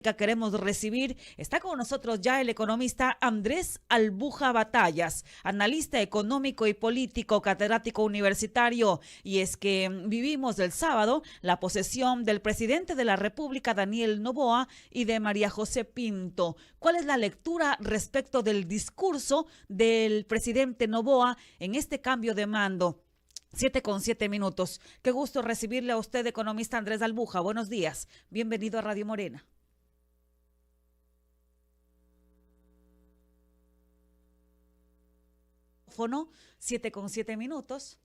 Queremos recibir, está con nosotros ya el economista Andrés Albuja Batallas, analista económico y político, catedrático universitario. Y es que vivimos el sábado la posesión del presidente de la República, Daniel Noboa, y de María José Pinto. ¿Cuál es la lectura respecto del discurso del presidente Noboa en este cambio de mando? 7:07. Qué gusto recibirle a usted, economista Andrés Albuja. Buenos días. Bienvenido a Radio Morena. 7:07.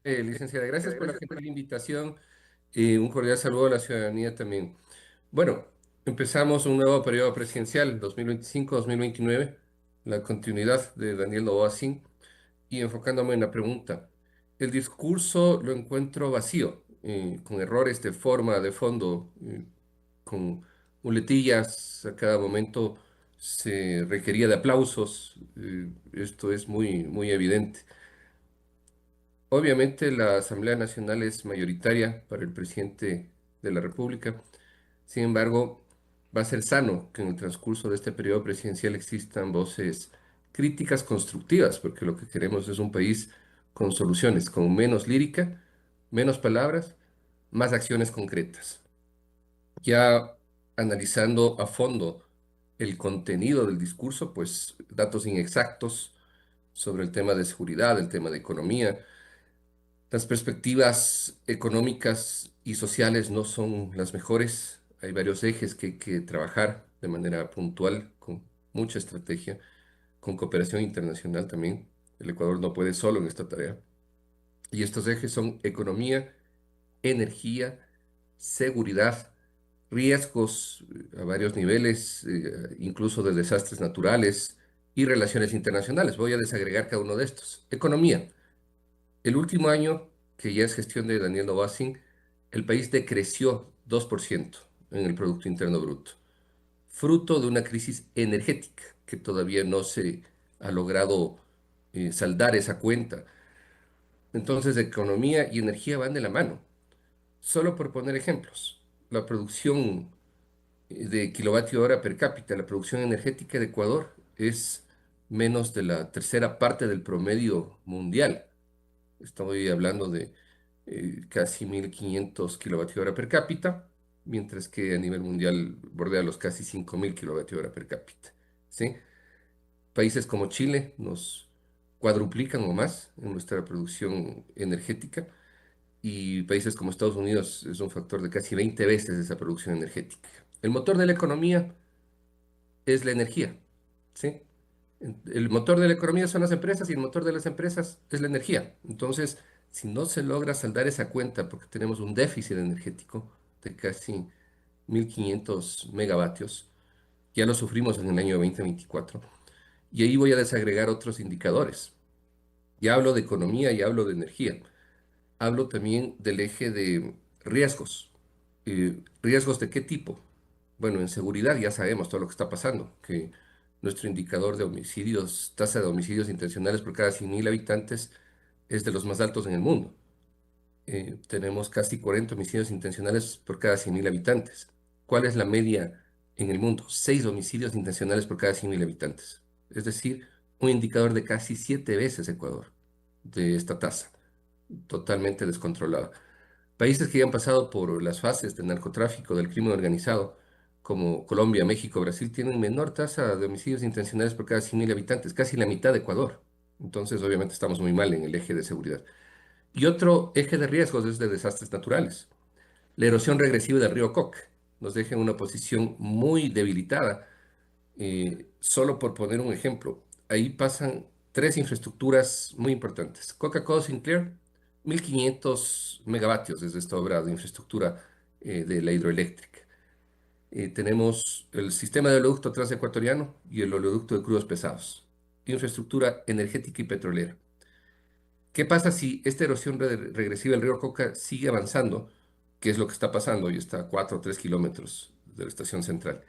Licenciada, gracias por la gentil invitación y un cordial saludo a la ciudadanía también. Bueno, empezamos un nuevo periodo presidencial, 2025-2029, la continuidad de Daniel Noboa Sin, y enfocándome en la pregunta. El discurso lo encuentro vacío, con errores de forma, de fondo, con muletillas, a cada momento se requería de aplausos, esto es muy, muy evidente. Obviamente la Asamblea Nacional es mayoritaria para el presidente de la República. Sin embargo, va a ser sano que en el transcurso de este periodo presidencial existan voces críticas constructivas, porque lo que queremos es un país con soluciones, con menos lírica, menos palabras, más acciones concretas. Ya analizando a fondo el contenido del discurso, pues datos inexactos sobre el tema de seguridad, el tema de economía. Las perspectivas económicas y sociales no son las mejores. Hay varios ejes que hay que trabajar de manera puntual, con mucha estrategia, con cooperación internacional también. El Ecuador no puede solo en esta tarea. Y estos ejes son economía, energía, seguridad, riesgos a varios niveles, incluso de desastres naturales y relaciones internacionales. Voy a desagregar cada uno de estos. Economía. El último año, que ya es gestión de Daniel Noboa, el país decreció 2% en el Producto Interno Bruto, fruto de una crisis energética que todavía no se ha logrado saldar esa cuenta. Entonces, economía y energía van de la mano. Solo por poner ejemplos, la producción de kilovatio hora per cápita, la producción energética de Ecuador es menos de la tercera parte del promedio mundial. Estoy hablando de casi 1.500 kilovatios hora per cápita, mientras que a nivel mundial bordea los casi 5.000 kilovatios hora per cápita. ¿Sí? Países como Chile nos cuadruplican o más en nuestra producción energética y países como Estados Unidos es un factor de casi 20 veces esa producción energética. El motor de la economía es la energía. ¿Sí? El motor de la economía son las empresas y el motor de las empresas es la energía. Entonces, si no se logra saldar esa cuenta porque tenemos un déficit energético de casi 1.500 megavatios, ya lo sufrimos en el año 2024, y ahí voy a desagregar otros indicadores. Ya hablo de economía y hablo de energía. Hablo también del eje de riesgos. ¿Riesgos de qué tipo? Bueno, en seguridad ya sabemos todo lo que está pasando, que nuestro indicador de homicidios, tasa de homicidios intencionales por cada 100.000 habitantes es de los más altos en el mundo. Tenemos casi 40 homicidios intencionales por cada 100.000 habitantes. ¿Cuál es la media en el mundo? 6 homicidios intencionales por cada 100.000 habitantes. Es decir, un indicador de casi 7 veces Ecuador de esta tasa, totalmente descontrolada. Países que ya han pasado por las fases del narcotráfico, del crimen organizado, como Colombia, México, Brasil, tienen menor tasa de homicidios intencionales por cada 100.000 habitantes, casi la mitad de Ecuador. Entonces, obviamente, estamos muy mal en el eje de seguridad. Y otro eje de riesgos es de desastres naturales. La erosión regresiva del río Coc nos deja en una posición muy debilitada. Solo por poner un ejemplo, ahí pasan tres infraestructuras muy importantes. Coca-Cola Sinclair, 1.500 megavatios desde esta obra de infraestructura de la hidroeléctrica. Tenemos el sistema de oleoducto transecuatoriano y el oleoducto de crudos pesados. Infraestructura energética y petrolera. ¿Qué pasa si esta erosión regresiva del río Coca sigue avanzando? ¿Qué es lo que está pasando? Y está a 4 o 3 kilómetros de la estación central.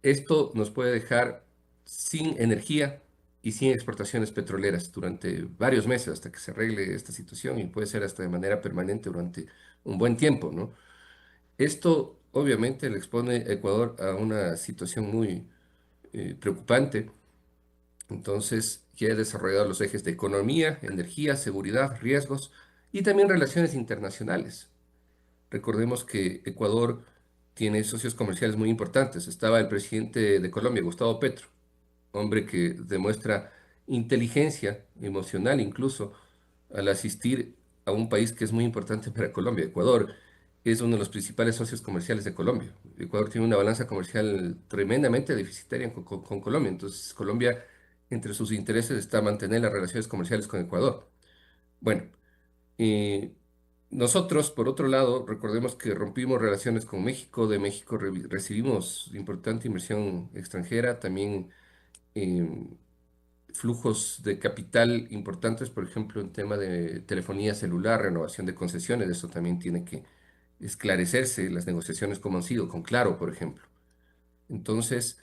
Esto nos puede dejar sin energía y sin exportaciones petroleras durante varios meses hasta que se arregle esta situación y puede ser hasta de manera permanente durante un buen tiempo, ¿no? Esto obviamente le expone a Ecuador a una situación muy preocupante. Entonces, ya he desarrollado los ejes de economía, energía, seguridad, riesgos y también relaciones internacionales. Recordemos que Ecuador tiene socios comerciales muy importantes. Estaba el presidente de Colombia, Gustavo Petro, hombre que demuestra inteligencia emocional incluso al asistir a un país que es muy importante para Colombia. Ecuador es uno de los principales socios comerciales de Colombia. Ecuador tiene una balanza comercial tremendamente deficitaria con Colombia. Entonces, Colombia, entre sus intereses está mantener las relaciones comerciales con Ecuador. Bueno, eh, nosotros, por otro lado, recordemos que rompimos relaciones con México. De México recibimos importante inversión extranjera, también em, flujos de capital importantes, por ejemplo, en tema de telefonía celular, renovación de concesiones. Eso también tiene que esclarecerse, las negociaciones como han sido, con Claro, por ejemplo. Entonces,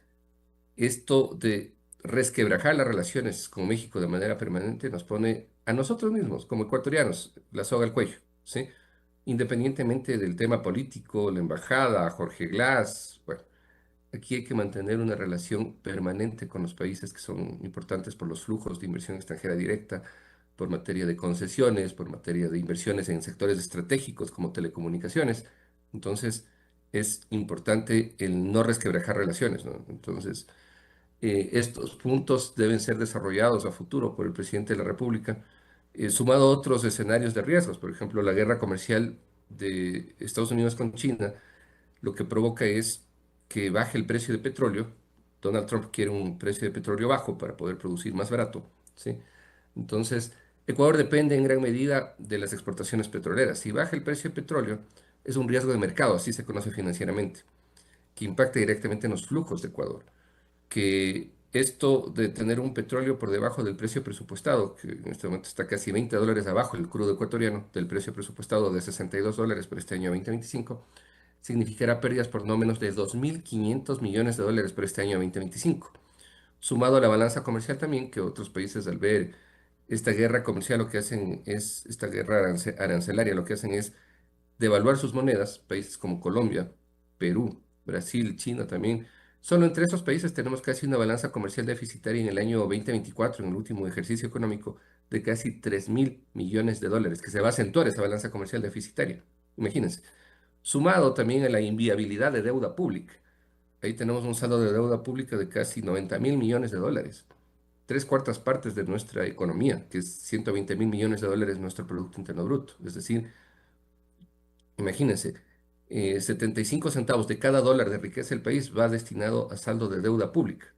esto de resquebrajar las relaciones con México de manera permanente nos pone a nosotros mismos, como ecuatorianos, la soga al cuello, ¿sí? Independientemente del tema político, la embajada, Jorge Glass, bueno, aquí hay que mantener una relación permanente con los países que son importantes por los flujos de inversión extranjera directa, por materia de concesiones, por materia de inversiones en sectores estratégicos como telecomunicaciones. Entonces, es importante el no resquebrajar relaciones, ¿no? Entonces, estos puntos deben ser desarrollados a futuro por el presidente de la República, sumado a otros escenarios de riesgos, por ejemplo, la guerra comercial de Estados Unidos con China lo que provoca es que baje el precio de petróleo. Donald Trump quiere un precio de petróleo bajo para poder producir más barato, ¿sí? Entonces, Ecuador depende en gran medida de las exportaciones petroleras. Si baja el precio de petróleo, es un riesgo de mercado, así se conoce financieramente, que impacta directamente en los flujos de Ecuador. Que esto de tener un petróleo por debajo del precio presupuestado, que en este momento está casi $20 abajo el crudo ecuatoriano del precio presupuestado de $62 para este año 2025, significará pérdidas por no menos de 2.500 millones de dólares por este año 2025. Sumado a la balanza comercial también, que otros países al ver esta guerra comercial lo que hacen es, esta guerra arancelaria lo que hacen es devaluar sus monedas, países como Colombia, Perú, Brasil, China también. Solo entre esos países tenemos casi una balanza comercial deficitaria en el año 2024, en el último ejercicio económico, de casi 3.000 millones de dólares, que se va a acentuar esa balanza comercial deficitaria. Imagínense. Sumado también a la inviabilidad de deuda pública. Ahí tenemos un saldo de deuda pública de casi 90.000 millones de dólares, tres cuartas partes de nuestra economía, que es 120.000 millones de dólares nuestro Producto Interno Bruto. Es decir, imagínense, 75 centavos de cada dólar de riqueza del país va destinado a saldo de deuda pública.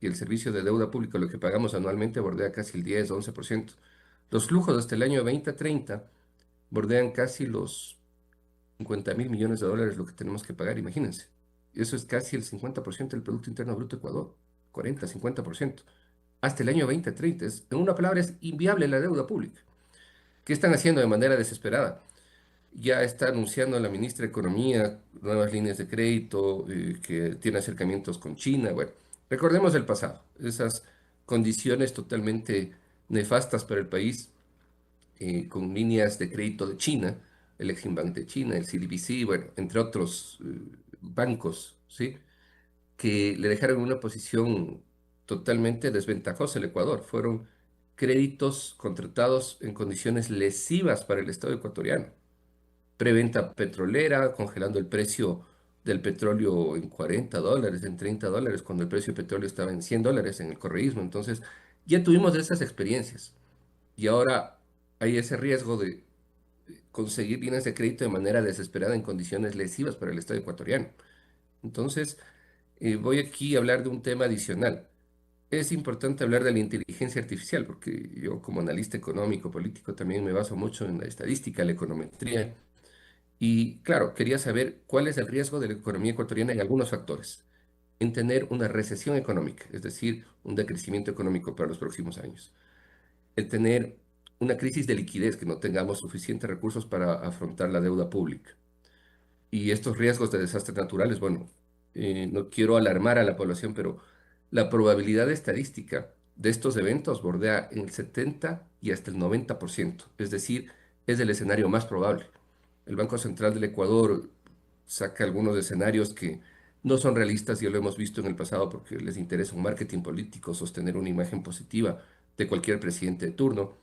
Y el servicio de deuda pública, lo que pagamos anualmente, bordea casi el 10-11%. Los flujos hasta el año 2030 bordean casi los 50.000 millones de dólares lo que tenemos que pagar, imagínense. Eso es casi el 50% del Producto Interno Bruto de Ecuador, 40-50%. Hasta el año 2030. En una palabra, es inviable la deuda pública. ¿Qué están haciendo de manera desesperada? Ya está anunciando la ministra de Economía nuevas líneas de crédito, que tiene acercamientos con China. Bueno, recordemos el pasado, esas condiciones totalmente nefastas para el país, con líneas de crédito de China, el Exim Bank de China, el CDBC, bueno, entre otros bancos, ¿sí? Que le dejaron en una posición totalmente desventajosa al Ecuador. Fueron créditos contratados en condiciones lesivas para el Estado ecuatoriano. Preventa petrolera, congelando el precio del petróleo en $40, en $30, cuando el precio del petróleo estaba en $100 en el correísmo. Entonces, ya tuvimos esas experiencias y ahora hay ese riesgo de conseguir líneas de crédito de manera desesperada en condiciones lesivas para el Estado ecuatoriano. Entonces, voy aquí a hablar de un tema adicional. Es importante hablar de la inteligencia artificial, porque yo como analista económico, político, también me baso mucho en la estadística, la econometría. Y claro, quería saber cuál es el riesgo de la economía ecuatoriana en algunos factores. En tener una recesión económica, es decir, un decrecimiento económico para los próximos años. El tener una crisis de liquidez, que no tengamos suficientes recursos para afrontar la deuda pública. Y estos riesgos de desastres naturales, bueno, no quiero alarmar a la población, pero la probabilidad estadística de estos eventos bordea en el 70 y hasta el 90%. Es decir, es el escenario más probable. El Banco Central del Ecuador saca algunos escenarios que no son realistas, ya lo hemos visto en el pasado porque les interesa un marketing político, sostener una imagen positiva de cualquier presidente de turno,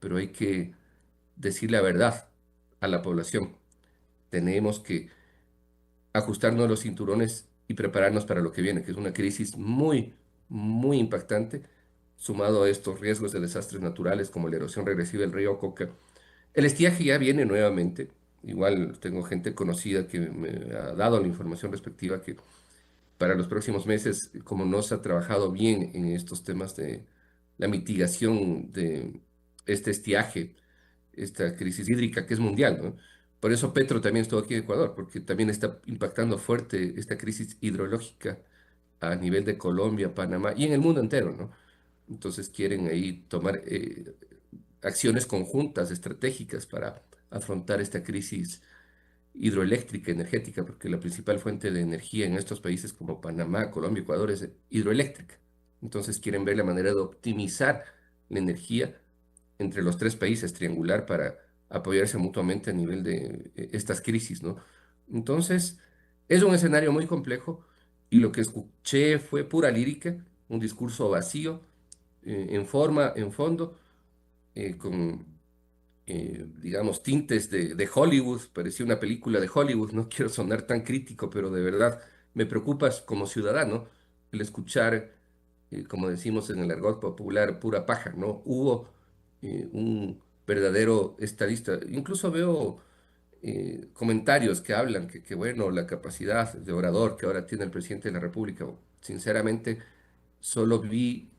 pero hay que decir la verdad a la población. Tenemos que ajustarnos los cinturones y prepararnos para lo que viene, que es una crisis muy, muy impactante, sumado a estos riesgos de desastres naturales como la erosión regresiva del río Coca. El estiaje ya viene nuevamente. Igual tengo gente conocida que me ha dado la información respectiva que para los próximos meses, como no se ha trabajado bien en estos temas de la mitigación de este estiaje, esta crisis hídrica que es mundial, ¿no? Por eso Petro también estuvo aquí en Ecuador, porque también está impactando fuerte esta crisis hidrológica a nivel de Colombia, Panamá y en el mundo entero, ¿no? Entonces quieren ahí tomar acciones conjuntas, estratégicas para afrontar esta crisis hidroeléctrica, energética, porque la principal fuente de energía en estos países como Panamá, Colombia, Ecuador es hidroeléctrica. Entonces quieren ver la manera de optimizar la energía entre los tres países, triangular, para apoyarse mutuamente a nivel de estas crisis, ¿no? Entonces, es un escenario muy complejo y lo que escuché fue pura lírica, un discurso vacío, en forma, en fondo, con digamos, tintes de Hollywood, parecía una película de Hollywood, no quiero sonar tan crítico, pero de verdad me preocupa como ciudadano el escuchar, como decimos en el argot popular, pura paja, ¿no? Hubo un verdadero estadista, incluso veo comentarios que hablan que, bueno, la capacidad de orador que ahora tiene el presidente de la República, sinceramente, solo vi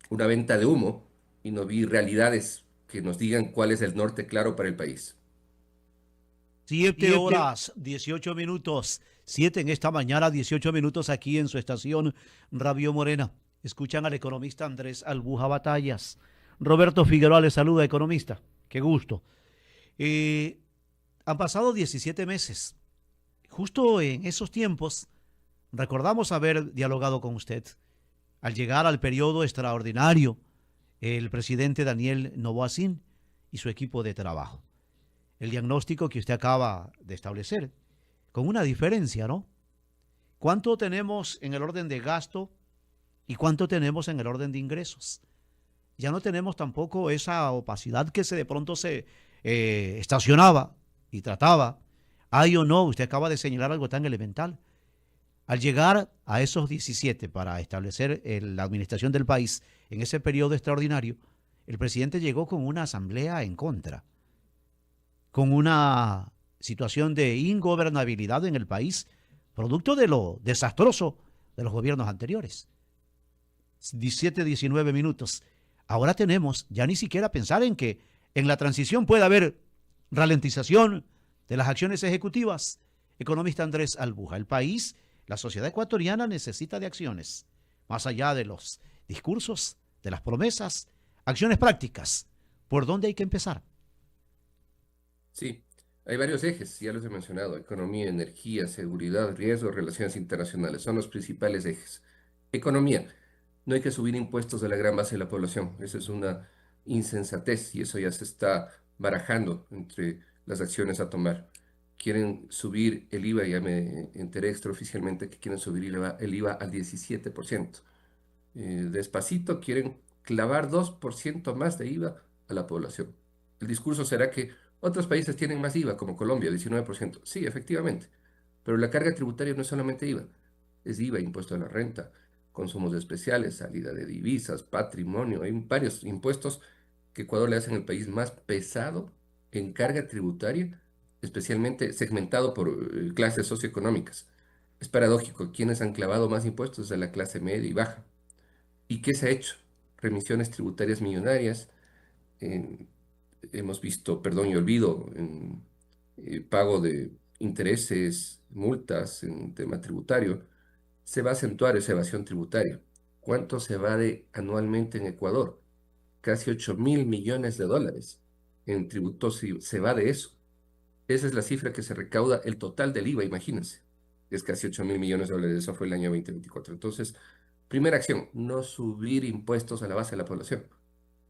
una venta de humo y no vi realidades que nos digan cuál es el norte claro para el país. 7 horas 18 minutos. 7 en esta mañana, 18 minutos aquí en su estación Radio Morena. Escuchan al economista Andrés Albuja Batallas. Roberto Figueroa le saluda, economista. Qué gusto. Eh, Han pasado 17 meses. Justo en esos tiempos, recordamos haber dialogado con usted. Al llegar al periodo extraordinario, el presidente Daniel Noboa y su equipo de trabajo. El diagnóstico que usted acaba de establecer, con una diferencia, ¿no? ¿Cuánto tenemos en el orden de gasto y cuánto tenemos en el orden de ingresos? Ya no tenemos tampoco esa opacidad que de pronto se estacionaba y trataba. Hay o no, usted acaba de señalar algo tan elemental. Al llegar a esos 17 para establecer la administración del país en ese periodo extraordinario, el presidente llegó con una asamblea en contra, con una situación de ingobernabilidad en el país, producto de lo desastroso de los gobiernos anteriores. 17, 19 minutos. Ahora tenemos ya ni siquiera pensar en que en la transición puede haber ralentización de las acciones ejecutivas. Economista Andrés Albuja, el país, la sociedad ecuatoriana necesita de acciones, más allá de los discursos, de las promesas, acciones prácticas. ¿Por dónde hay que empezar? Sí, hay varios ejes, ya los he mencionado: economía, energía, seguridad, riesgo, relaciones internacionales, son los principales ejes. Economía, no hay que subir impuestos a la gran base de la población, esa es una insensatez y eso ya se está barajando entre las acciones a tomar. Quieren subir el IVA, ya me enteré extraoficialmente que quieren subir el IVA al 17%. Despacito quieren clavar 2% más de IVA a la población. El discurso será que otros países tienen más IVA, como Colombia, 19%. Sí, efectivamente, pero la carga tributaria no es solamente IVA, es IVA, impuesto a la renta, consumos especiales, salida de divisas, patrimonio. Hay varios impuestos que Ecuador le hacen el país más pesado en carga tributaria, especialmente segmentado por clases socioeconómicas. Es paradójico, quienes han clavado más impuestos a la clase media y baja. ¿Y qué se ha hecho? Remisiones tributarias millonarias, en- hemos visto perdón y olvido en pago de intereses, multas en tema tributario. Se va a acentuar esa evasión tributaria. ¿Cuánto se evade anualmente en Ecuador? Casi 8.000 millones de dólares en tributos se va de eso. Esa es la cifra que se recauda el total del IVA, imagínense. Es casi 8.000 millones de dólares, eso fue el año 2024. Entonces, primera acción, no subir impuestos a la base de la población.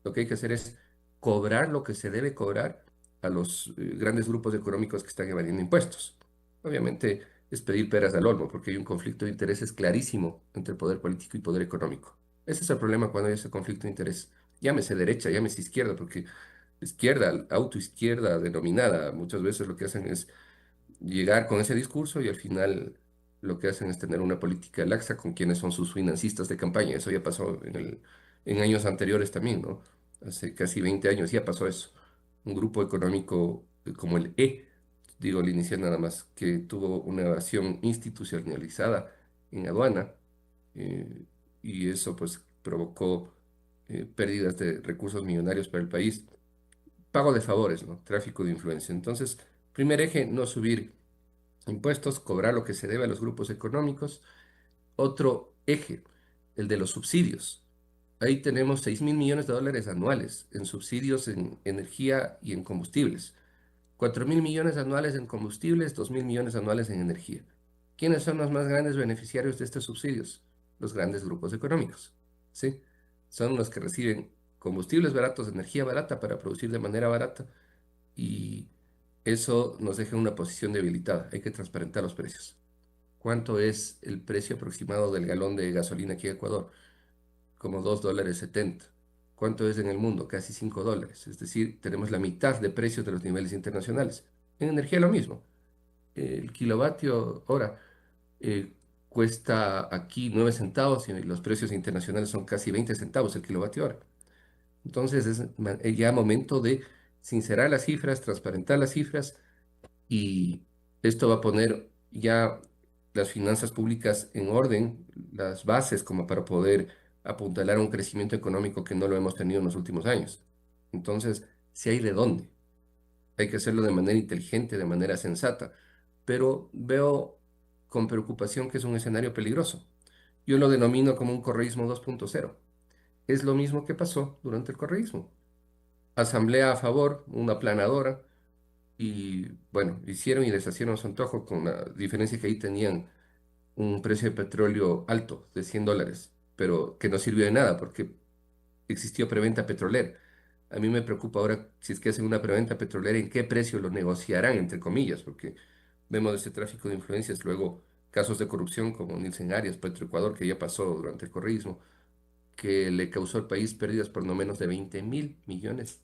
Lo que hay que hacer es cobrar lo que se debe cobrar a los grandes grupos económicos que están evadiendo impuestos. Obviamente es pedir peras al olmo, porque hay un conflicto de intereses clarísimo entre poder político y poder económico. Ese es el problema cuando hay ese conflicto de interés. Llámese derecha, llámese izquierda, porque izquierda, autoizquierda denominada, muchas veces lo que hacen es llegar con ese discurso y al final lo que hacen es tener una política laxa con quienes son sus financistas de campaña. Eso ya pasó en años anteriores también, ¿no? Hace casi 20 años ya pasó eso. Un grupo económico como el digo el inicial nada más, que tuvo una evasión institucionalizada en aduana, eh, y eso pues provocó pérdidas de recursos millonarios para el país. Pago de favores, ¿no? Tráfico de influencia. Entonces, primer eje, no subir impuestos, cobrar lo que se debe a los grupos económicos. Otro eje, el de los subsidios. Ahí tenemos 6.000 millones de dólares anuales en subsidios en energía y en combustibles. 4.000 millones anuales en combustibles, 2.000 millones anuales en energía. ¿Quiénes son los más grandes beneficiarios de estos subsidios? Los grandes grupos económicos, ¿sí? Son los que reciben combustibles baratos, energía barata para producir de manera barata, y eso nos deja en una posición debilitada. Hay que transparentar los precios. ¿Cuánto es el precio aproximado del galón de gasolina aquí en Ecuador? Como $2.70. ¿Cuánto es en el mundo? Casi $5. Es decir, tenemos la mitad de precios de los niveles internacionales. En energía lo mismo. El kilovatio hora eh, cuesta aquí 9 centavos y los precios internacionales son casi 20 centavos el kilovatio hora. Entonces es ya momento de sincerar las cifras, transparentar las cifras, y esto va a poner ya las finanzas públicas en orden, las bases como para poder apuntalar a un crecimiento económico que no lo hemos tenido en los últimos años. Entonces, si hay de dónde, hay que hacerlo de manera inteligente, de manera sensata, pero veo con preocupación que es un escenario peligroso. Yo lo denomino como un correísmo 2.0. Es lo mismo que pasó durante el correísmo. Asamblea a favor, una aplanadora, y bueno, hicieron y deshicieron a su antojo, con la diferencia que ahí tenían un precio de petróleo alto de $100, pero que no sirvió de nada porque existió preventa petrolera. A mí me preocupa ahora si es que hacen una preventa petrolera, en qué precio lo negociarán, entre comillas, porque vemos ese tráfico de influencias, luego casos de corrupción como Nielsen Arias, Petroecuador, que ya pasó durante el correísmo, que le causó al país pérdidas por no menos de $20.000 millones,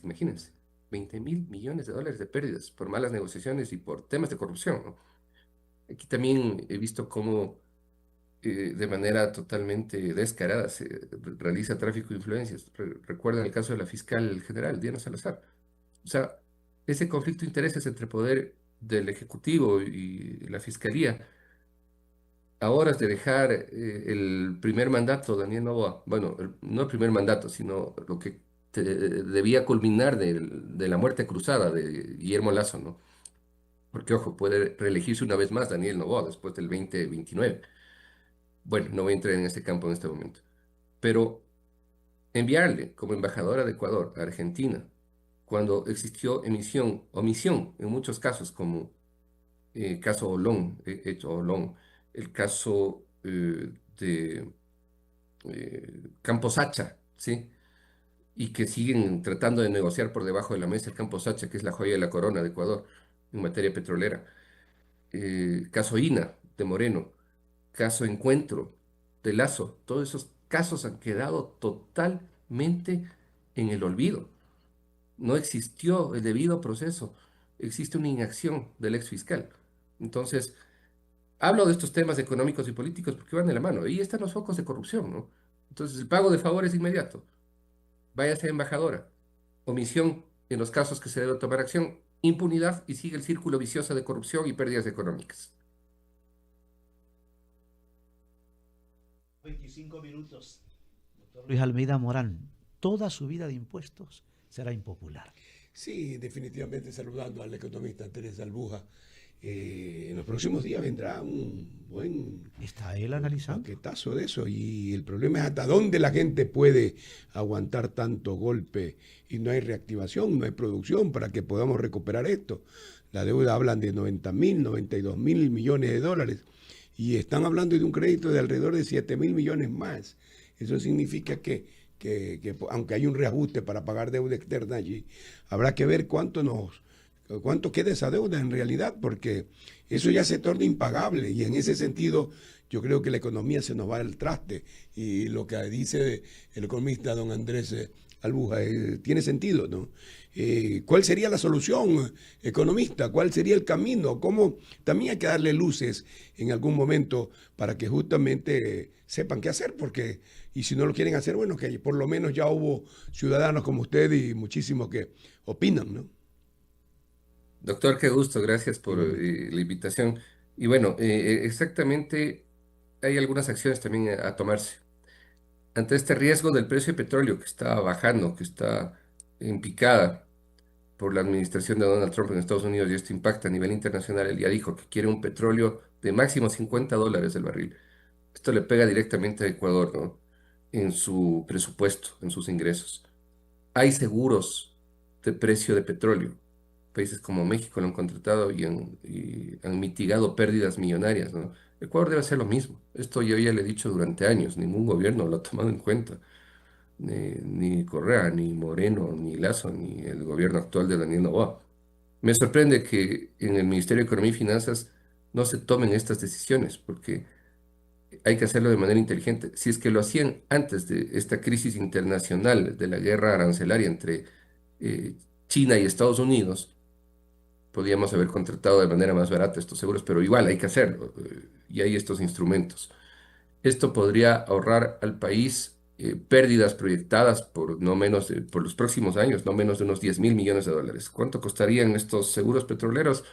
imagínense. $20.000 millones de pérdidas por malas negociaciones y por temas de corrupción, ¿no? Aquí también he visto cómo de manera totalmente descarada se realiza tráfico de influencias. Recuerdan el caso de la fiscal general, Diana Salazar. O sea, ese conflicto de intereses entre poder del Ejecutivo y la Fiscalía, a horas de dejar el primer mandato, Daniel Noboa, bueno, no el primer mandato, sino lo que debía culminar de la muerte cruzada de Guillermo Lasso, ¿no? Porque, ojo, puede reelegirse una vez más Daniel Noboa después del 2029. Bueno, no voy a entrar en este campo en este momento. Pero enviarle como embajadora de Ecuador a Argentina, cuando existió omisión en muchos casos, como caso Olón, hecho Olón, el caso de Campos Hacha, ¿sí? Y que siguen tratando de negociar por debajo de la mesa el Campos Hacha, que es la joya de la corona de Ecuador en materia petrolera. Caso INA de Moreno, caso Encuentro de Lazo, todos esos casos han quedado totalmente en el olvido. No existió el debido proceso, existe una inacción del ex fiscal. Entonces, hablo de estos temas económicos y políticos porque van de la mano. Ahí están los focos de corrupción, ¿no? Entonces, el pago de favores inmediato. Váyase embajadora. Omisión en los casos que se debe tomar acción. Impunidad, y sigue el círculo vicioso de corrupción y pérdidas económicas. 25 minutos. Doctor Luis Almeida Morán, toda su vida de impuestos será impopular. Sí, definitivamente, saludando al economista Andrés Albuja. En los próximos días vendrá un buen ¿Está él analizando? paquetazo de eso, y el problema es hasta dónde la gente puede aguantar tanto golpe y no hay reactivación, no hay producción para que podamos recuperar esto. La deuda hablan de 90.000, 92.000 millones de dólares y están hablando de un crédito de alrededor de 7.000 millones más. Eso significa que aunque hay un reajuste para pagar deuda externa allí, habrá que ver cuánto queda esa deuda en realidad, porque eso ya se torna impagable y en ese sentido yo creo que la economía se nos va al traste y lo que dice el economista don Andrés Albuja tiene sentido, ¿no? ¿Cuál sería la solución, economista? ¿Cuál sería el camino? ¿Cómo? También hay que darle luces en algún momento para que justamente sepan qué hacer, porque, y si no lo quieren hacer, bueno, que por lo menos ya hubo ciudadanos como usted y muchísimos que opinan, ¿no? Doctor, qué gusto, gracias por Igualmente. la invitación. Y bueno, exactamente hay algunas acciones también a tomarse. Ante este riesgo del precio de petróleo que está bajando, que está en picada por la administración de Donald Trump en Estados Unidos y esto impacta a nivel internacional, él ya dijo que quiere un petróleo de máximo $50 el barril. Esto le pega directamente a Ecuador, ¿no? En su presupuesto, en sus ingresos. Hay seguros de precio de petróleo. Países como México lo han contratado y han mitigado pérdidas millonarias, ¿no? Ecuador debe hacer lo mismo. Esto yo ya le he dicho durante años. Ningún gobierno lo ha tomado en cuenta. Ni Correa, ni Moreno, ni Lasso, ni el gobierno actual de Daniel Noboa. Me sorprende que en el Ministerio de Economía y Finanzas no se tomen estas decisiones, porque hay que hacerlo de manera inteligente. Si es que lo hacían antes de esta crisis internacional, de la guerra arancelaria entre eh, China y Estados Unidos, podíamos haber contratado de manera más barata estos seguros, pero igual hay que hacerlo, y hay estos instrumentos. Esto podría ahorrar al país pérdidas proyectadas por no menos por los próximos años, no menos de unos 10.000 millones de dólares. ¿Cuánto costarían estos seguros petroleros?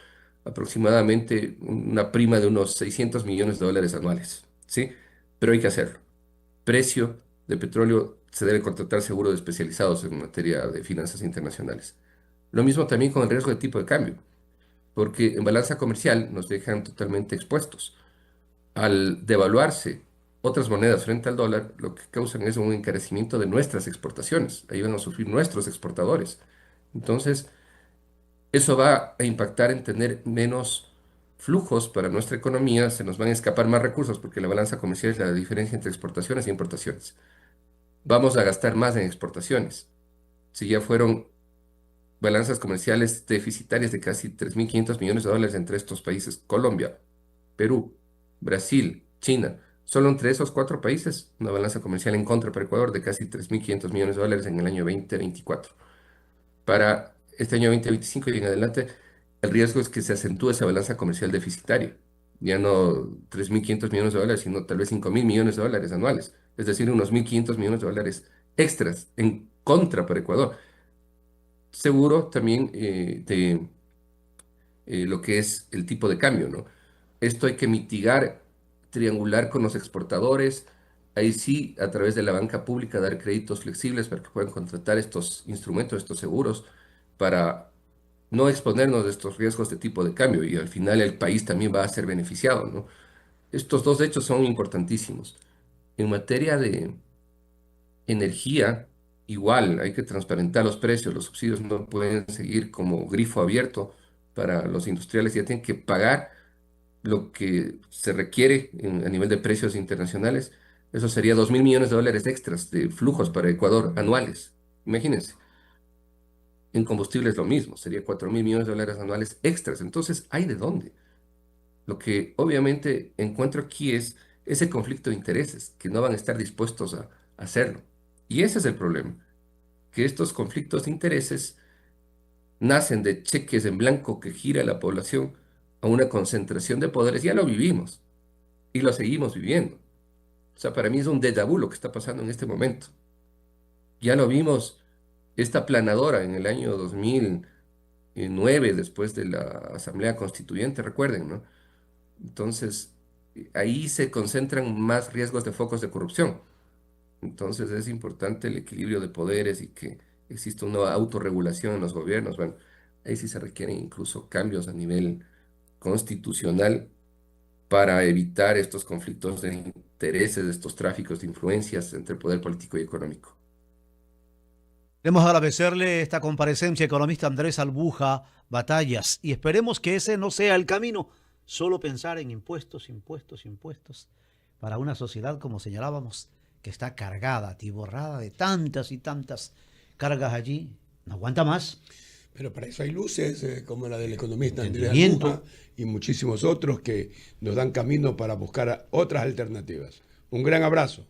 Aproximadamente una prima de unos 600 millones de dólares anuales, ¿sí? Pero hay que hacerlo. Precio de petróleo, se debe contratar seguros especializados en materia de finanzas internacionales. Lo mismo también con el riesgo de tipo de cambio, porque en balanza comercial nos dejan totalmente expuestos. Al devaluarse otras monedas frente al dólar, lo que causan es un encarecimiento de nuestras exportaciones. Ahí van a sufrir nuestros exportadores. Entonces, eso va a impactar en tener menos flujos para nuestra economía, se nos van a escapar más recursos porque la balanza comercial es la diferencia entre exportaciones e importaciones. Vamos a gastar más en exportaciones. Si ya fueron balanzas comerciales deficitarias de casi 3.500 millones de dólares entre estos países, Colombia, Perú, Brasil, China. Solo entre esos cuatro países, una balanza comercial en contra para Ecuador de casi 3.500 millones de dólares en el año 2024. Para este año 2025 y en adelante, el riesgo es que se acentúe esa balanza comercial deficitaria. Ya no 3.500 millones de dólares, sino tal vez 5.000 millones de dólares anuales. Es decir, unos 1.500 millones de dólares extras en contra para Ecuador. Seguro también de lo que es el tipo de cambio, ¿no? Esto hay que mitigar, triangular con los exportadores, ahí sí, a través de la banca pública, dar créditos flexibles para que puedan contratar estos instrumentos, estos seguros, para no exponernos de estos riesgos de tipo de cambio y al final el país también va a ser beneficiado, ¿no? Estos dos hechos son importantísimos. En materia de energía, igual, hay que transparentar los precios, los subsidios no pueden seguir como grifo abierto para los industriales, ya tienen que pagar lo que se requiere a nivel de precios internacionales. Eso sería 2.000 millones de dólares extras de flujos para Ecuador anuales. Imagínense. En combustible es lo mismo, sería 4.000 millones de dólares anuales extras. Entonces, ¿hay de dónde? Lo que obviamente encuentro aquí es ese conflicto de intereses, que no van a estar dispuestos a hacerlo. Y ese es el problema, que estos conflictos de intereses nacen de cheques en blanco que gira la población a una concentración de poderes. Ya lo vivimos y lo seguimos viviendo. O sea, para mí es un déjà vu lo que está pasando en este momento. Ya lo vimos, esta planadora en el año 2009, después de la Asamblea Constituyente, recuerden, ¿no? Entonces, ahí se concentran más riesgos de focos de corrupción. Entonces, es importante el equilibrio de poderes y que exista una autorregulación en los gobiernos. Bueno, ahí sí se requieren incluso cambios a nivel constitucional para evitar estos conflictos de intereses, estos tráficos de influencias entre el poder político y económico. Queremos agradecerle esta comparecencia, economista Andrés Albuja Batallas, y esperemos que ese no sea el camino, solo pensar en impuestos, impuestos, impuestos, para una sociedad, como señalábamos, que está cargada, atiborrada de tantas y tantas cargas allí. No aguanta más. Pero para eso hay luces como la del economista Andrés Entendimiento. Albuja y muchísimos otros que nos dan camino para buscar otras alternativas. Un gran abrazo.